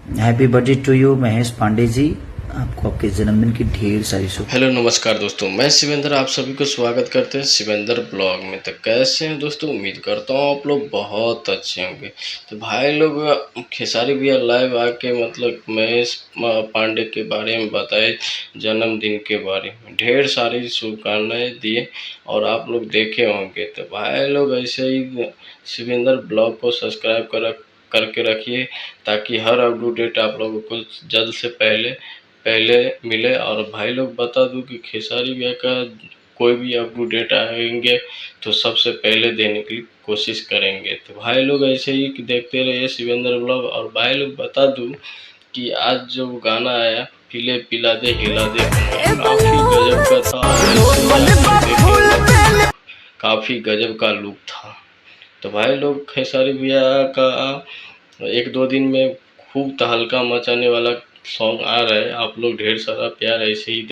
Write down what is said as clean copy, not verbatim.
Happy birthday to you Mahesh Pandey ji. आपको आपके जन्मदिन की ढेर सारी शुभ। हेलो नमस्कार दोस्तों, मैं शिवेंद्र आप सभी को स्वागत करते हैं शिवेंद्र ब्लॉग में। तो कैसे हैं दोस्तों? उम्मीद करता हूँ आप लोग बहुत अच्छे होंगे। तो भाई लोग खेसारी भैया लाइव आके मतलब महेश पांडे के बारे में बताए, जन्मदिन के बारे में ढेर सारी शुभकामनाएं दिए और आप लोग देखे होंगे। तो भाई लोग ऐसे ही शिवेंद्र ब्लॉग को सब्सक्राइब करके रखिए ताकि हर अपडेट आप लोगों को जल्द से पहले मिले। और भाई लोग बता दूं कि खेसारी भैया का कोई भी अपडेट आएंगे तो सबसे पहले देने की कोशिश करेंगे। तो भाई लोग ऐसे ही देखते रहिए शिवेंद्र ब्लॉग। और भाई लोग बता दूं कि आज जो गाना आया पीले पिला दे हिला दे काफ़ी गजब का था। और ऐसे ही आप लोग देखेंगे काफ़ी गजब का लुक था। तो भाई लोग खेसारी भैया का एक दो दिन में खूब तहलका मचाने वाला सॉन्ग आ रहा है। आप लोग ढेर सारा प्यार ऐसे ही